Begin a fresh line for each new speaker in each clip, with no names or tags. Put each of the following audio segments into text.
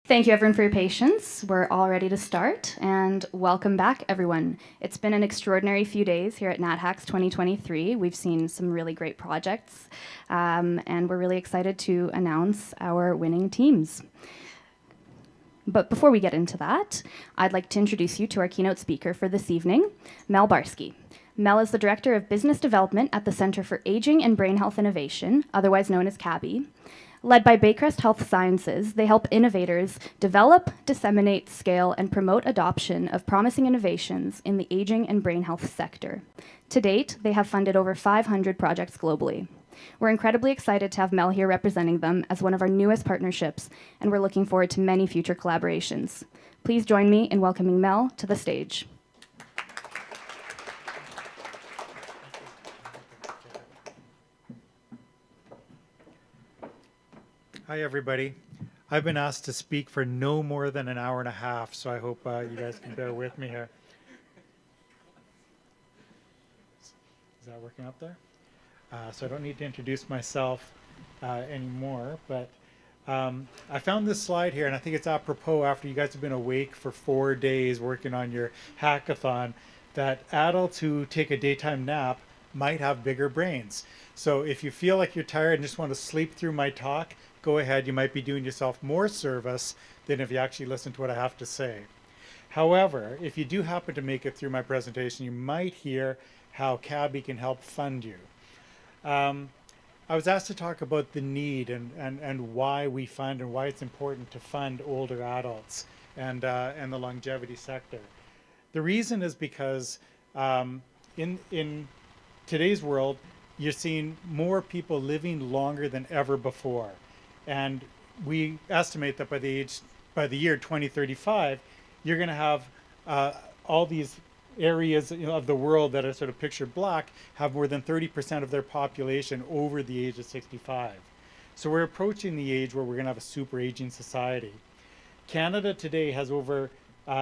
Thank you everyone for your patience. We're all ready to start, and welcome back everyone. It's been an extraordinary few days here at natHACKS 2023. We've seen some really great projects, and we're really excited to announce our winning teams. But before we get into that, I'd like to introduce you to our keynote speaker for this evening, Mel Barsky. Mel is the Director of Business Development at the Centre for Aging and Brain Health Innovation, otherwise known as CABI. Led by Baycrest Health Sciences, they help innovators develop, disseminate, scale, and promote adoption of promising innovations in the aging and brain health sector. To date, they have funded over 500 projects globally. We're incredibly excited to have Mel here representing them as one of our newest partnerships, and we're looking forward to many future collaborations. Please join me in welcoming Mel to the stage.
Hi, everybody. I've been asked to speak for no more than an hour and a half, so I hope you guys can bear with me here. Is that working up there? So I don't need to introduce myself anymore, but I found this slide here, and I think it's apropos after you guys have been awake for 4 days working on your hackathon, that adults who take a daytime nap might have bigger brains. So if you feel like you're tired and just want to sleep through my talk, go ahead. You might be doing yourself more service than if you actually listen to what I have to say. However, if you do happen to make it through my presentation, you might hear how CABI can help fund you. I was asked to talk about the need and why we fund and why it's important to fund older adults and the longevity sector. The reason is because in today's world, you're seeing more people living longer than ever before. And we estimate that by the year 2035, you're going to have all these areas of the world that are sort of pictured black have more than 30% of their population over the age of 65. So we're approaching the age where we're going to have a super aging society. Canada today has over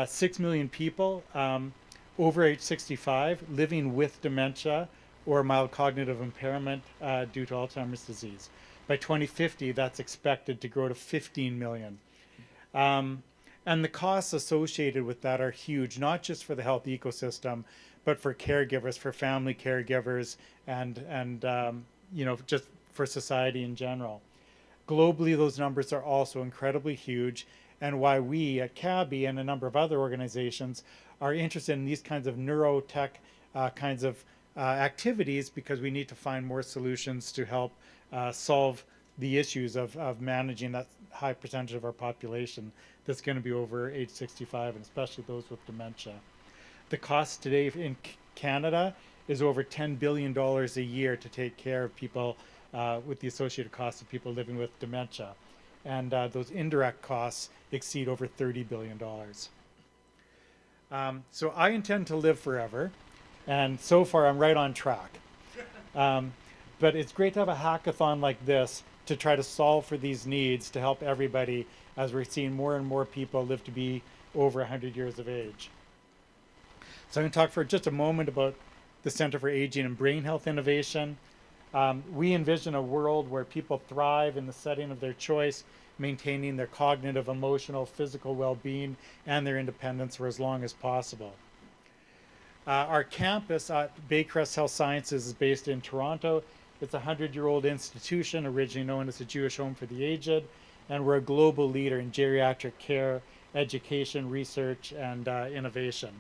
6 million people over age 65 living with dementia or mild cognitive impairment due to Alzheimer's disease. By 2050, that's expected to grow to 15 million. And the costs associated with that are huge, not just for the health ecosystem, but for caregivers, for family caregivers, and just for society in general. Globally, those numbers are also incredibly huge, and why we at CABI and a number of other organizations are interested in these kinds of neurotech kinds of activities, because we need to find more solutions to help solve the issues of managing that high percentage of our population that's going to be over age 65, and especially those with dementia. The cost today in Canada is over $10 billion a year to take care of people with the associated costs of people living with dementia. And those indirect costs exceed over $30 billion. So I intend to live forever, and so far I'm right on track. But it's great to have a hackathon like this to try to solve for these needs, to help everybody as we're seeing more and more people live to be over 100 years of age. So I'm going to talk for just a moment about the Center for Aging and Brain Health Innovation. We envision a world where people thrive in the setting of their choice, maintaining their cognitive, emotional, physical well-being and their independence for as long as possible. Our campus at Baycrest Health Sciences is based in Toronto. It's a 100-year-old institution, originally known as the Jewish Home for the Aged, and we're a global leader in geriatric care, education, research, and innovation.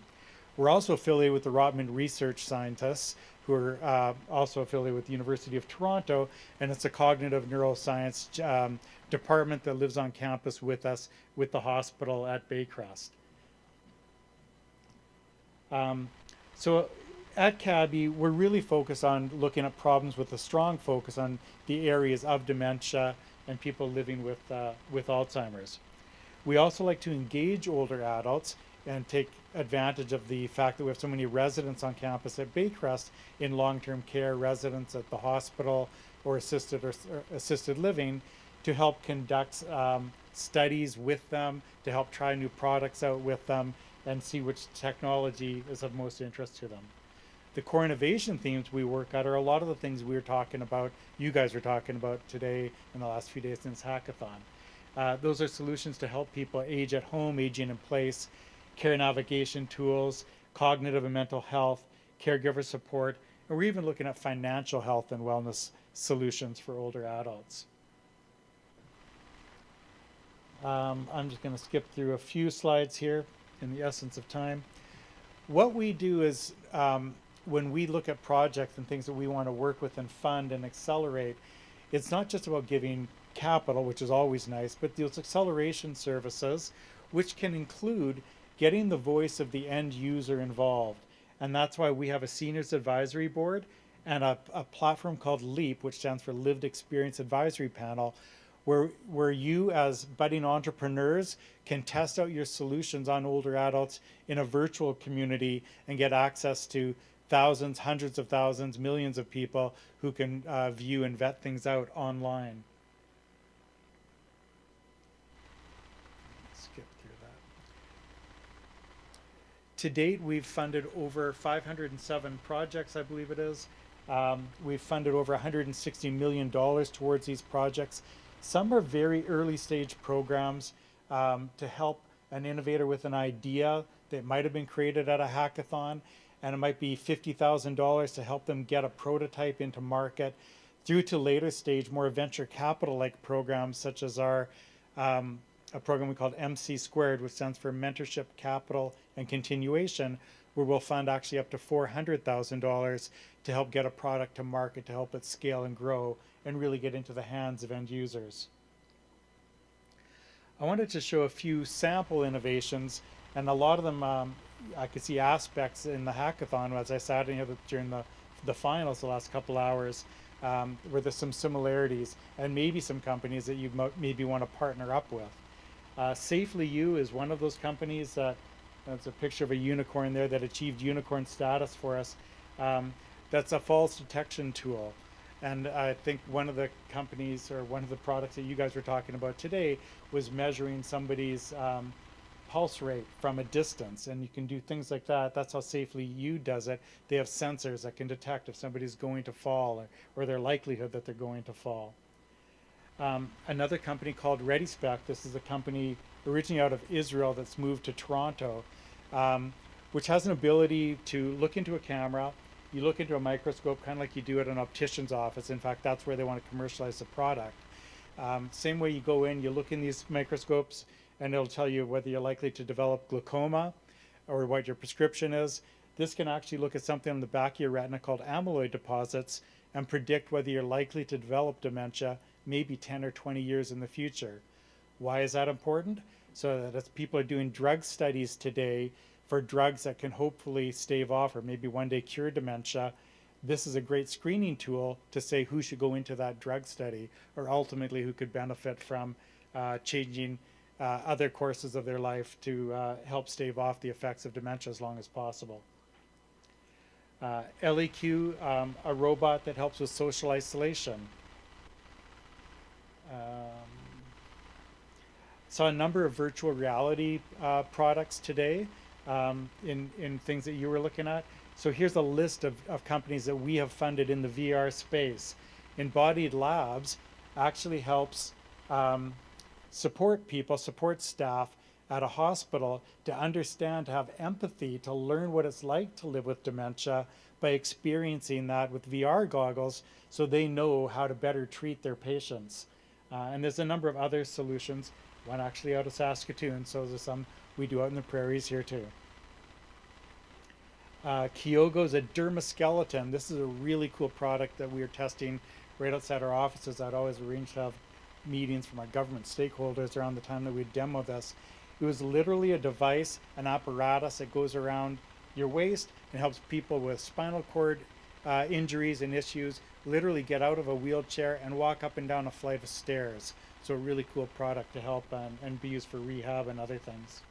We're also affiliated with the Rotman Research Scientists, who are also affiliated with the University of Toronto, and it's a cognitive neuroscience department that lives on campus with us, with the hospital at Baycrest. So at CABI, we're really focused on looking at problems with a strong focus on the areas of dementia and people living with Alzheimer's. We also like to engage older adults and take advantage of the fact that we have so many residents on campus at Baycrest in long-term care, residents at the hospital or assisted living, to help conduct studies with them, to help try new products out with them, and see which technology is of most interest to them. The core innovation themes we work at are a lot of the things we were talking about, you guys were talking about today in the last few days since hackathon. Those are solutions to help people age at home, aging in place, care navigation tools, cognitive and mental health, caregiver support, and we're even looking at financial health and wellness solutions for older adults. I'm just going to skip through a few slides here in the essence of time. What we do is when we look at projects and things that we want to work with and fund and accelerate, it's not just about giving capital, which is always nice, but those acceleration services, which can include getting the voice of the end user involved. And that's why we have a seniors advisory board and a platform called LEAP, which stands for Lived Experience Advisory Panel, where you as budding entrepreneurs can test out your solutions on older adults in a virtual community and get access to thousands, hundreds of thousands, millions of people who can view and vet things out online. Skip through that. To date, we've funded over 507 projects, I believe it is. We've funded over $160 million towards these projects. Some are very early stage programs to help an innovator with an idea that might have been created at a hackathon, and it might be $50,000 to help them get a prototype into market, through to later stage, more venture capital-like programs, such as our a program we called MC Squared, which stands for Mentorship, Capital, and Continuation, where we'll fund actually up to $400,000 to help get a product to market, to help it scale and grow and really get into the hands of end users. I wanted to show a few sample innovations, and a lot of them I could see aspects in the hackathon as I sat in here during the finals the last couple hours, where there's some similarities and maybe some companies that you maybe want to partner up with. Safely You is one of those companies that, that's a picture of a unicorn there that achieved unicorn status for us. That's a falls detection tool. And I think one of the companies or one of the products that you guys were talking about today was measuring somebody's pulse rate from a distance. And you can do things like that. That's how Safely You does it. They have sensors that can detect if somebody's going to fall or their likelihood that they're going to fall. Another company called ReadySpec, this is a company originally out of Israel that's moved to Toronto, which has an ability to look into a camera. You look into a microscope kind of like you do at an optician's office. In fact, that's where they want to commercialize the product. Same way you go in, you look in these microscopes, and it'll tell you whether you're likely to develop glaucoma or what your prescription is. This can actually look at something on the back of your retina called amyloid deposits and predict whether you're likely to develop dementia maybe 10 or 20 years in the future. Why is that important? So that as people are doing drug studies today for drugs that can hopefully stave off or maybe one day cure dementia, this is a great screening tool to say who should go into that drug study or ultimately who could benefit from changing other courses of their life to help stave off the effects of dementia as long as possible. LEQ, a robot that helps with social isolation. Saw a number of virtual reality products today in things that you were looking at. So here's a list of companies that we have funded in the VR space. Embodied Labs actually helps support people, support staff at a hospital to understand, to have empathy, to learn what it's like to live with dementia by experiencing that with VR goggles so they know how to better treat their patients. And there's a number of other solutions, one actually out of Saskatoon, so there's some we do out in the prairies here too. Kyogo is a dermaskeleton. This is a really cool product that we are testing right outside our offices. I'd always arrange to have meetings from our government stakeholders around the time that we'd demo this. It was literally a device, an apparatus that goes around your waist and helps people with spinal cord injuries and issues literally get out of a wheelchair and walk up and down a flight of stairs. So a really cool product to help and be used for rehab and other things.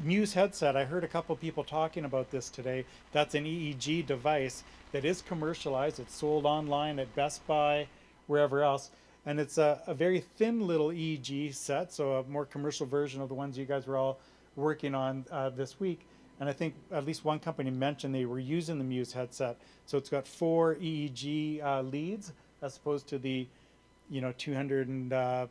Muse headset, I heard a couple people talking about this today. That's an EEG device that is commercialized. It's sold online at Best Buy, wherever else. And it's a very thin little EEG set, so a more commercial version of the ones you guys were all working on this week. And I think at least one company mentioned they were using the Muse headset. So it's got 4 EEG leads as opposed to the 200 and I'm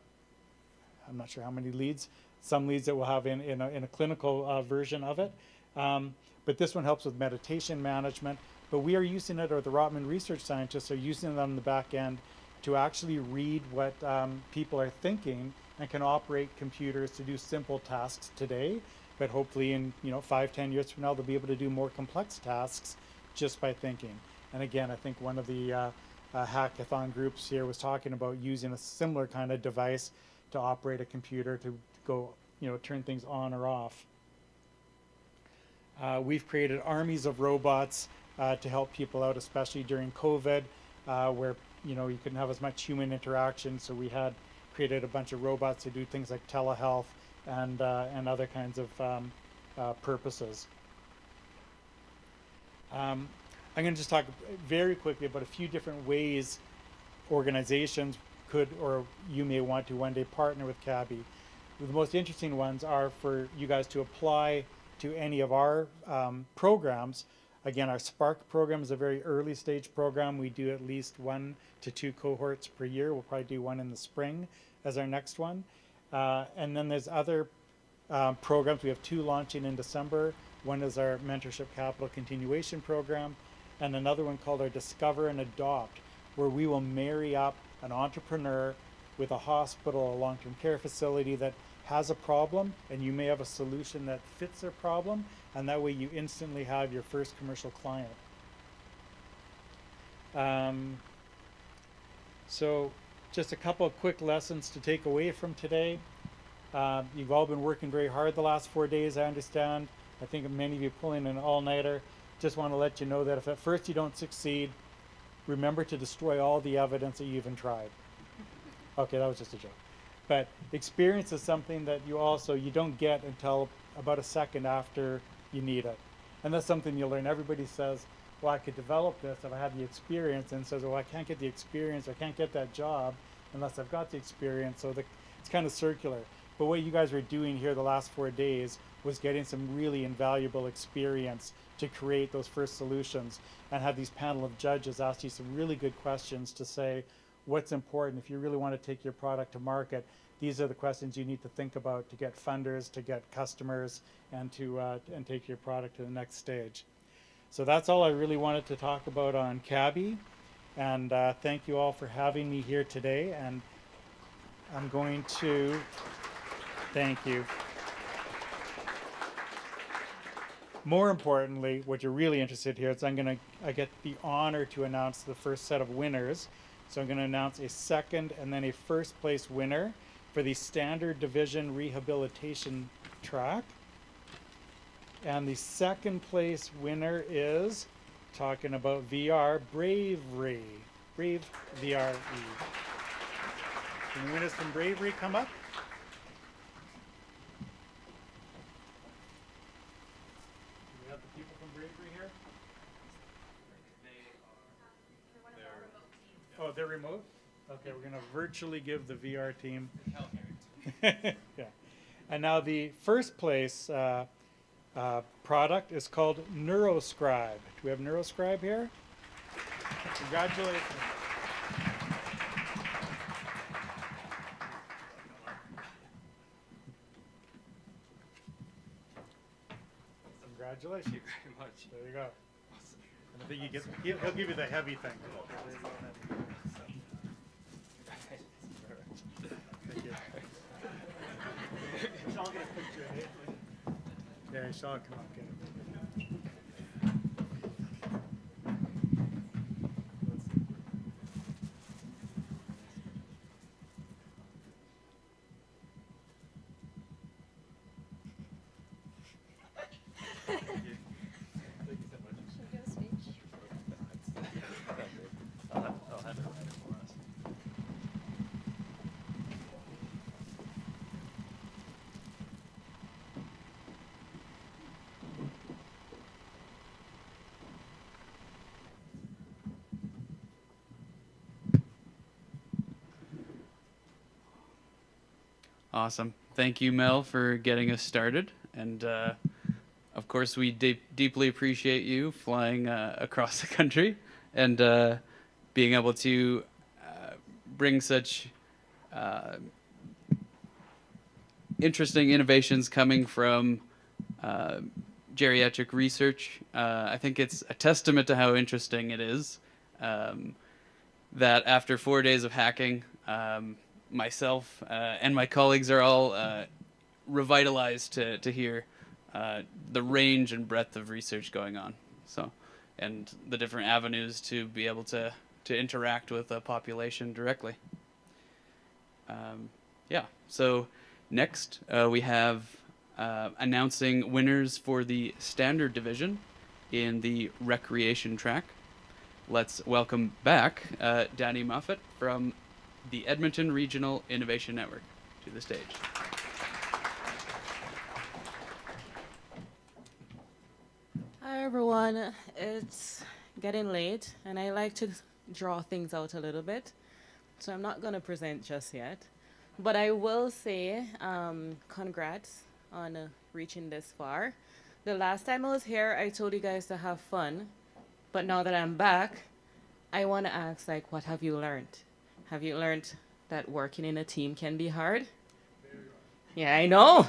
not sure how many leads, some leads that we'll have in a clinical version of it. But this one helps with meditation management. But we are using it, or the Rotman research scientists are using it on the back end to actually read what people are thinking and can operate computers to do simple tasks today. But hopefully in 5-10 years from now, they'll be able to do more complex tasks just by thinking. And again, I think one of the hackathon groups here was talking about using a similar kind of device to operate a computer to go, turn things on or off. We've created armies of robots to help people out, especially during COVID, where you couldn't have as much human interaction. So we had created a bunch of robots to do things like telehealth and other kinds of purposes. I'm going to just talk very quickly about a few different ways organizations could, or you may want to one day partner with CABI. The most interesting ones are for you guys to apply to any of our programs. Again, our Spark program is a very early stage program. We do at least 1 to 2 cohorts per year. We'll probably do one in the spring as our next one. And then there's other programs. We have 2 launching in December. One is our Mentorship Capital Continuation Program, and another one called our Discover and Adopt, where we will marry up an entrepreneur with a hospital, a long-term care facility that has a problem, and you may have a solution that fits their problem, and that way you instantly have your first commercial client. So just a couple of quick lessons to take away from today. You've all been working very hard the last 4 days, I understand. I think many of you pulling an all-nighter. Just want to let you know that if at first you don't succeed, remember to destroy all the evidence that you even tried. Okay, that was just a joke. But experience is something that you don't get until about a second after you need it. And that's something you'll learn. Everybody says, well, I could develop this if I have the experience, and says, well, I can't get the experience, I can't get that job unless I've got the experience. So it's kind of circular. But what you guys were doing here the last 4 days was getting some really invaluable experience to create those first solutions, and have these panel of judges ask you some really good questions to say what's important. If you really want to take your product to market, these are the questions you need to think about to get funders, to get customers, and to take your product to the next stage. So that's all I really wanted to talk about on CABI, and thank you all for having me here today. And I'm going to thank you. More importantly, what you're really interested here is I get the honor to announce the first set of winners. So I'm going to announce a second and then a first place winner for the standard division rehabilitation track. And the second place winner is, talking about VR, Bravery. Brave VRE. Can the winners from Bravery come up? Oh, they're remote? Okay, we're going to virtually give the VR team. Yeah. And now the first place product is called NeurAlbertaTech. Do we have NeurAlbertaTech here? Congratulations. Congratulations.
Thank you very much.
There you go. And I think he'll give you the heavy thing. Thank you. Sean, get a picture of it. Yeah, Sean, come on, get it.
I'll have it ready for us. Awesome. Thank you, Mel, for getting us started. And of course, we deeply appreciate you flying across the country and being able to bring such interesting innovations coming from geriatric research. I think it's a testament to how interesting it is that after 4 days of hacking, myself and my colleagues are all revitalized to hear the range and breadth of research going on. So, and the different avenues to be able to interact with a population directly. Yeah, so next we have announcing winners for the standard division in the recreation track. Let's welcome back Danny Moffat from the Edmonton Regional Innovation Network to the stage.
Hi everyone, it's getting late and I like to draw things out a little bit, so I'm not going to present just yet, but I will say congrats on reaching this far. The last time I was here I told you guys to have fun, but now that I'm back I want to ask, like, what have you learned? Have you learned that working in a team can be hard? Yeah, I know.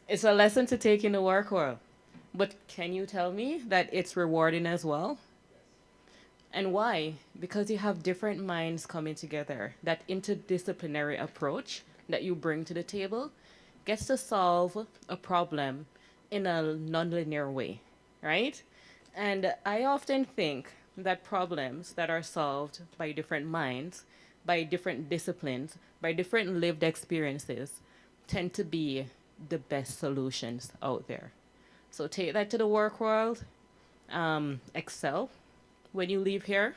It's a lesson to take in the work world. But can you tell me that it's rewarding as well? And why? Because you have different minds coming together. That interdisciplinary approach that you bring to the table gets to solve a problem in a nonlinear way, right? And I often think that problems that are solved by different minds, by different disciplines, by different lived experiences, tend to be the best solutions out there. So take that to the work world, excel when you leave here,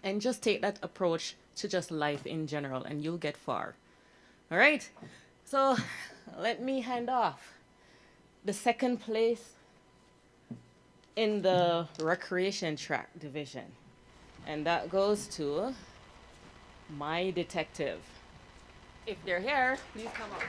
and just take that approach to just life in general, and you'll get far. All right, so let me hand off the second place in the recreation track division, and that goes to my detective. If they're here, please come up.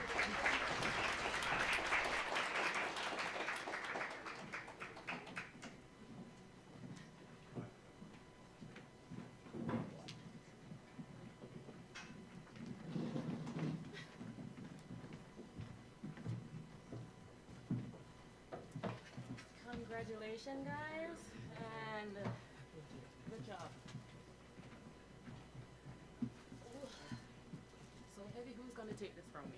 Congratulations, guys, and good job. Ooh. So heavy, who's gonna take this from me?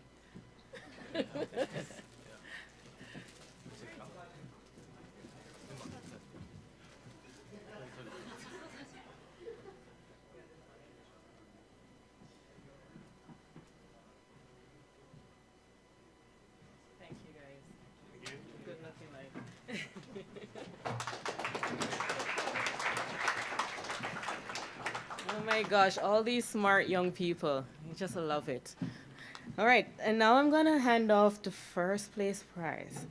Thank you, guys. Good luck in life. Oh my gosh, all these smart young people. I just love it. All right, and now I'm gonna hand off the first place prize.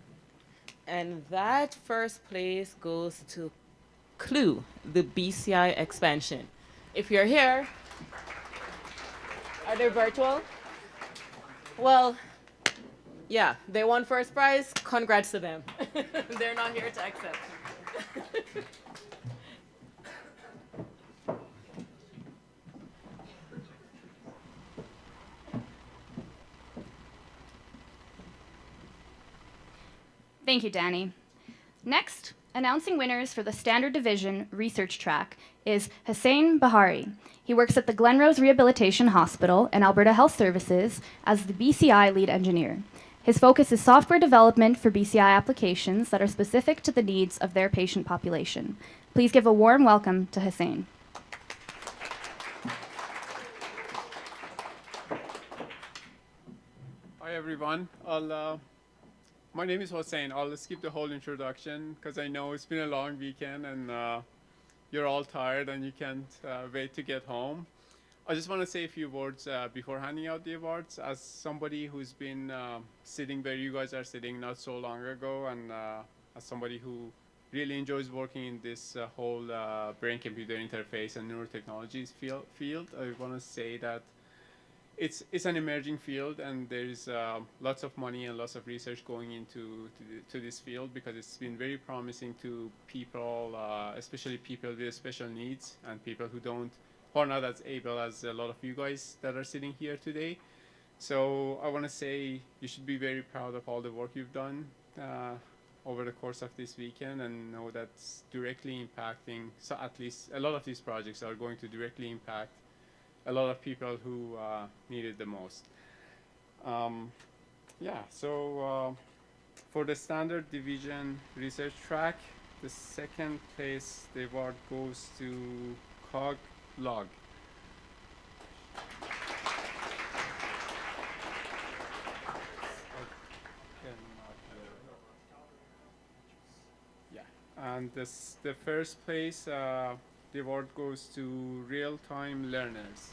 And that first place goes to Clue, the BCI expansion. If you're here, are they virtual? Well, yeah, they won first prize. Congrats to them. They're not here to accept.
Thank you, Danny. Next, announcing winners for the Standard Division Research Track is Hussein Bahari. He works at the Glenrose Rehabilitation Hospital and Alberta Health Services as the BCI lead engineer. His focus is software development for BCI applications that are specific to the needs of their patient population. Please give a warm welcome to Hussein.
Hi everyone. My name is Hossein. I'll skip the whole introduction because I know it's been a long weekend and you're all tired and you can't wait to get home. I just want to say a few words before handing out the awards. As somebody who's been sitting where you guys are sitting not so long ago, and as somebody who really enjoys working in this whole brain-computer interface and neurotechnologies field, I want to say that it's an emerging field, and there's lots of money and lots of research going into this field because it's been very promising to people, especially people with special needs and people who don't or not as able as a lot of you guys that are sitting here today. So I want to say you should be very proud of all the work you've done over the course of this weekend, and know that's directly impacting, so at least a lot of these projects are going to directly impact a lot of people who need it the most. Yeah, so for the standard division research track, the second place the award goes to CogLog. Yeah, and the first place, the award goes to real-time learners.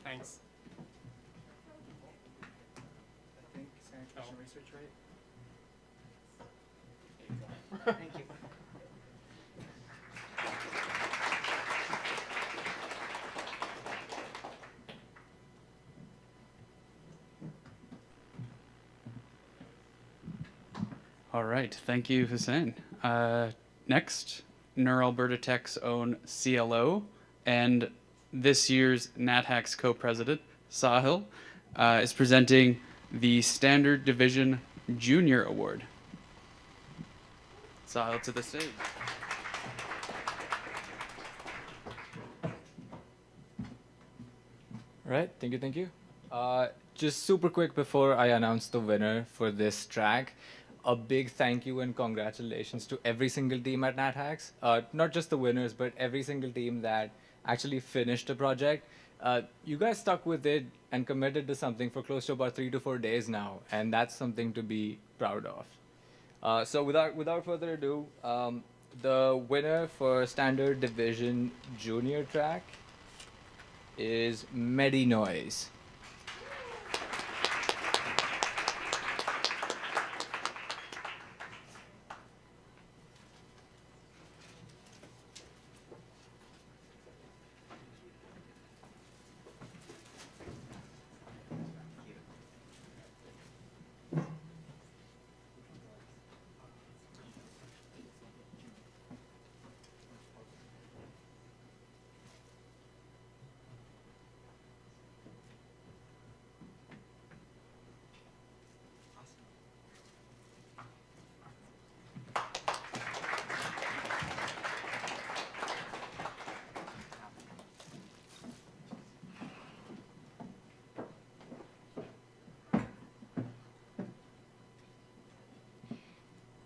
Thanks.
I think sanitation research, right?
Thank you.
All right, thank you, Hussein. Next, NeurAlbertaTech's own CLO and this year's natHACKS co-president, Sahil, is presenting the Standard Division Junior Award. Sahil to the stage.
Right, thank you. Just super quick before I announce the winner for this track, a big thank you and congratulations to every single team at natHACKS. Not just the winners, but every single team that actually finished the project. You guys stuck with it and committed to something for close to about 3 to 4 days now, and that's something to be proud of. So without further ado, the winner for Standard Division Junior track is MediNoise.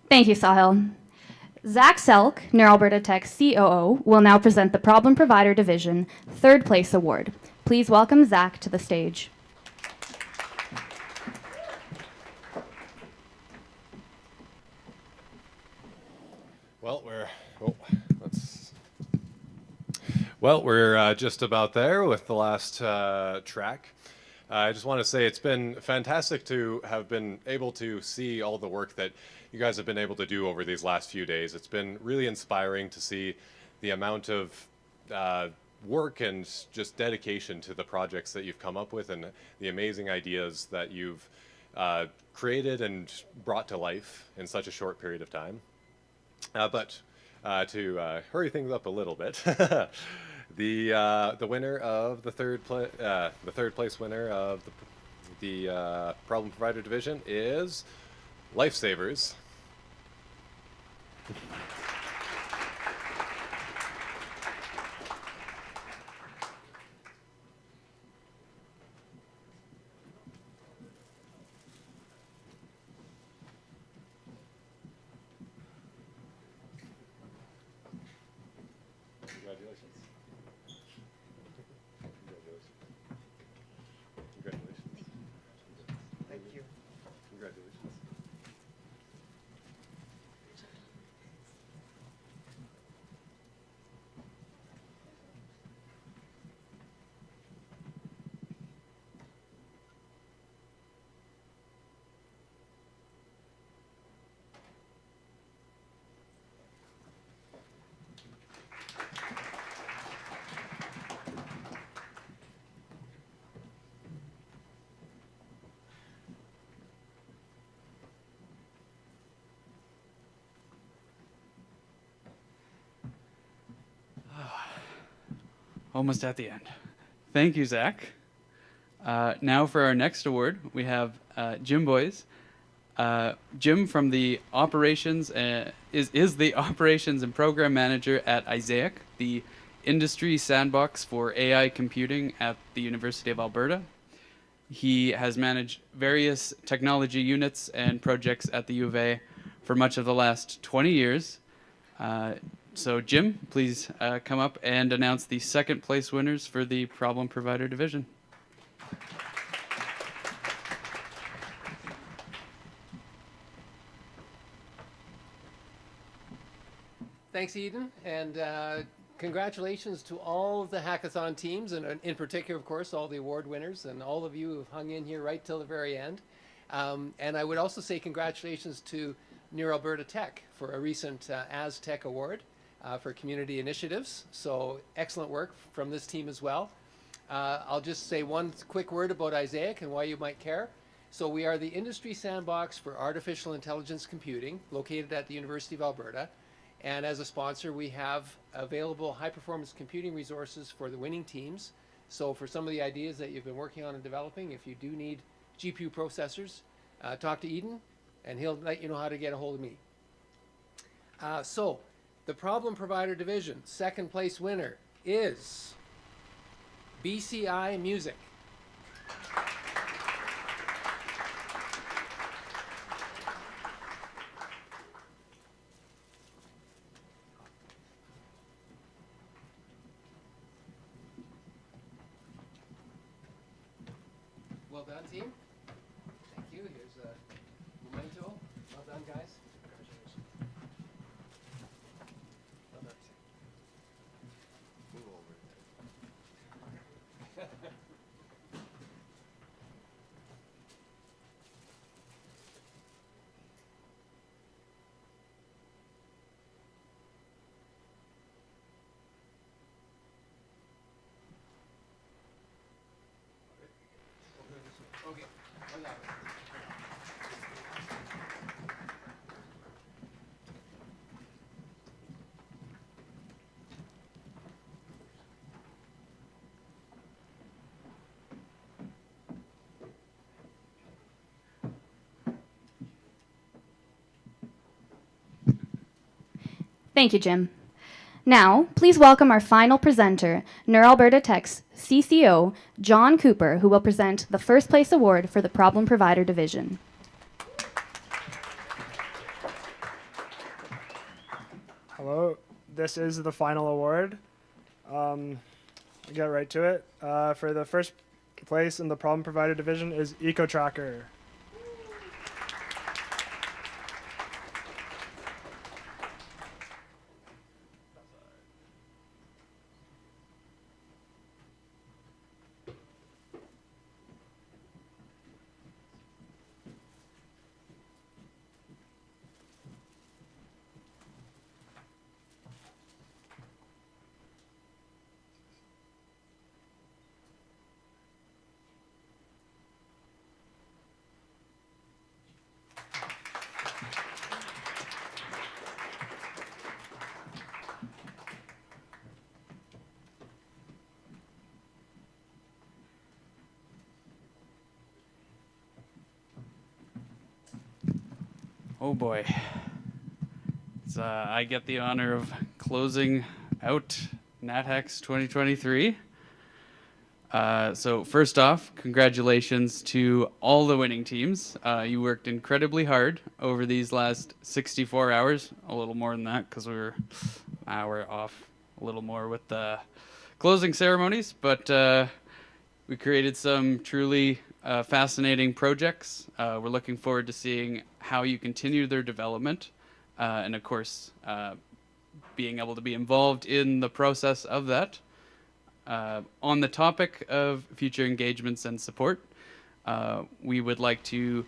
Thank you, Sahil. Zach Selk, NeurAlbertaTech COO, will now present the Problem Provider Division Third Place Award. Please welcome Zach to the stage.
We're just about there with the last track. I just want to say it's been fantastic to have been able to see all the work that you guys have been able to do over these last few days. It's been really inspiring to see the amount of work and just dedication to the projects that you've come up with and the amazing ideas that you've created and brought to life in such a short period of time. But to hurry things up a little bit, the winner of the third place winner of the Problem Provider Division is Lifesavers. Congratulations. Congratulations.
Thank you.
Congratulations.
Almost at the end. Thank you, Zach. Now for our next award, we have Jim Boys. Jim from the operations is the operations and program manager at NeurAlbertaTech, the industry sandbox for AI computing at the University of Alberta. He has managed various technology units and projects at the U of A for much of the last 20 years. So Jim, please come up and announce the second place winners for the problem provider division.
Thanks, Eden, and congratulations to all of the hackathon teams, and in particular, of course, all the award winners and all of you who have hung in here right till the very end. And I would also say congratulations to NeurAlbertaTech for a recent Aztech Award for community initiatives. So excellent work from this team as well. I'll just say one quick word about NeurAlbertaTech and why you might care. So we are the industry sandbox for artificial intelligence computing located at the University of Alberta. And as a sponsor, we have available high-performance computing resources for the winning teams. So for some of the ideas that you've been working on and developing, if you do need GPU processors, talk to Eden, and he'll let you know how to get a hold of me. So the problem provider division, second place winner is BCI Music. Well done, team. Thank you. Here's a memento. Well done, guys. Congratulations. Well done. Move over. Okay. Well done.
Thank you, Jim. Now, please welcome our final presenter, NeurAlbertaTech's CCO, John Cooper, who will present the first place award for the Problem Provider Division.
Hello, this is the final award. I'll get right to it. For the first place in the Problem Provider Division is EcoTracker.
Oh boy. So, I get the honor of closing out natHACKS 2023. So first off, congratulations to all the winning teams. You worked incredibly hard over these last 64 hours, a little more than that because we're off a little more with the closing ceremonies, but we created some truly fascinating projects. We're looking forward to seeing how you continue their development, and of course, being able to be involved in the process of that. On the topic of future engagements and support, we would like to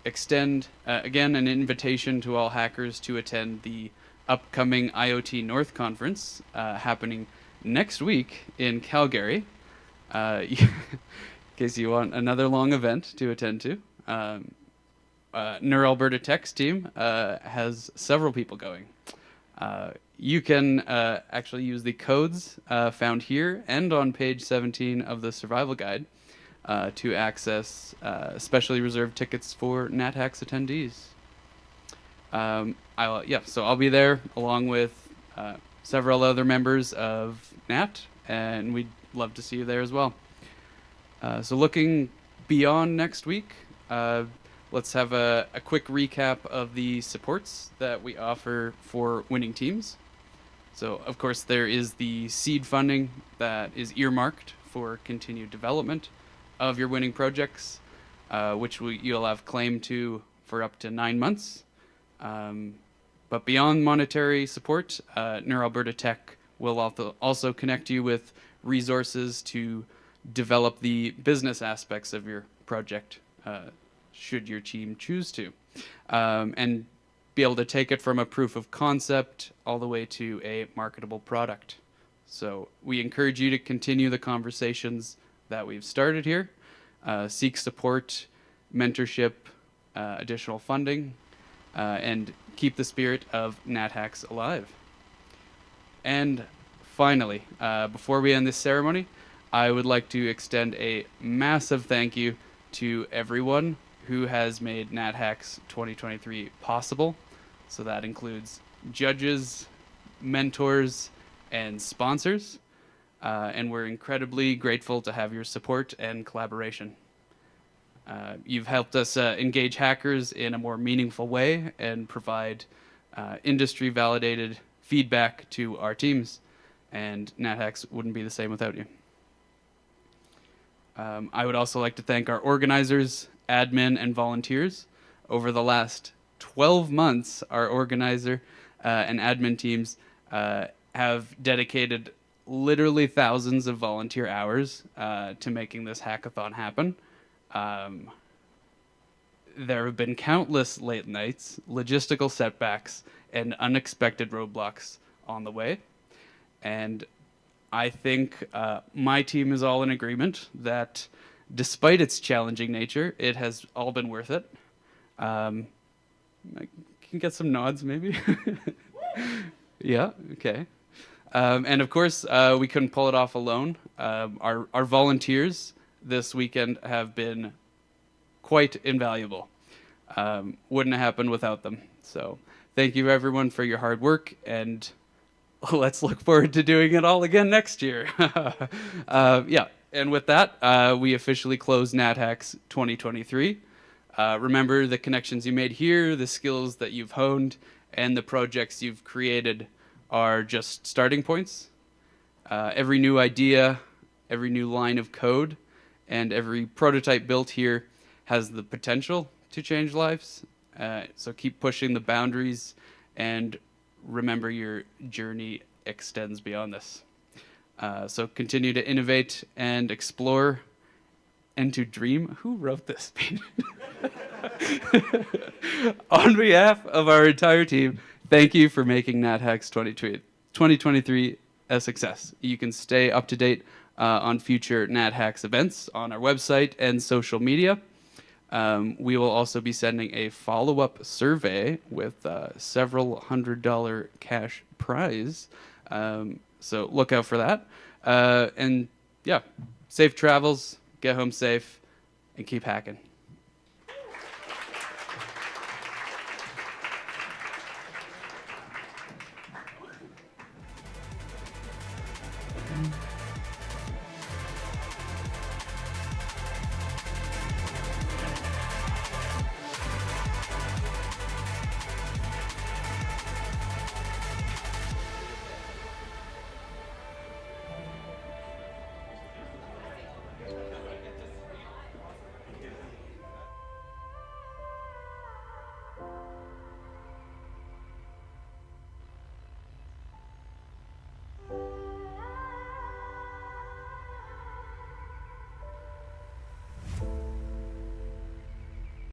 extend, again, an invitation to all hackers to attend the upcoming IoT North Conference happening next week in Calgary. In case you want another long event to attend to. NeurAlbertaTech's team has several people going. you can actually use the codes found here and on page 17 of the survival guide to access specially reserved tickets for natHACKS attendees. So I'll be there along with several other members of NAT, and we'd love to see you there as well. So looking beyond next week, let's have a quick recap of the supports that we offer for winning teams. So, of course, there is the seed funding that is earmarked for continued development of your winning projects, which you'll have claim to for up to 9 months. But beyond monetary support, NeurAlbertaTech will also connect you with resources to develop the business aspects of your project, should your team choose to, and be able to take it from a proof of concept all the way to a marketable product. So we encourage you to continue the conversations that we've started here, seek support, mentorship, additional funding, and keep the spirit of natHACKS alive. And finally, before we end this ceremony, I would like to extend a massive thank you to everyone who has made natHACKS 2023 possible. So that includes judges, mentors, and sponsors. And we're incredibly grateful to have your support and collaboration. You've helped us engage hackers in a more meaningful way and provide industry-validated feedback to our teams. And natHACKS wouldn't be the same without you. I would also like to thank our organizers, admin, and volunteers. Over the last 12 months, our organizer and admin teams have dedicated literally thousands of volunteer hours to making this hackathon happen. There have been countless late nights, logistical setbacks, and unexpected roadblocks on the way. And I think my team is all in agreement that despite its challenging nature, it has all been worth it. I can get some nods, maybe. Yeah, okay. And of course, we couldn't pull it off alone. Our volunteers this weekend have been quite invaluable. Wouldn't have happened without them. So thank you, everyone, for your hard work, and let's look forward to doing it all again next year. Yeah, and with that, we officially close natHACKS 2023. Remember, the connections you made here, the skills that you've honed, and the projects you've created are just starting points. Every new idea, every new line of code, and every prototype built here has the potential to change lives. So keep pushing the boundaries, and remember, your journey extends beyond this. So continue to innovate and explore and to dream. Who wrote this? On behalf of our entire team, thank you for making natHACKS 2023 a success. You can stay up to date on future natHACKS events on our website and social media. We will also be sending a follow-up survey with several $100 cash prize. So look out for that. And yeah, safe travels, get home safe, and keep hacking.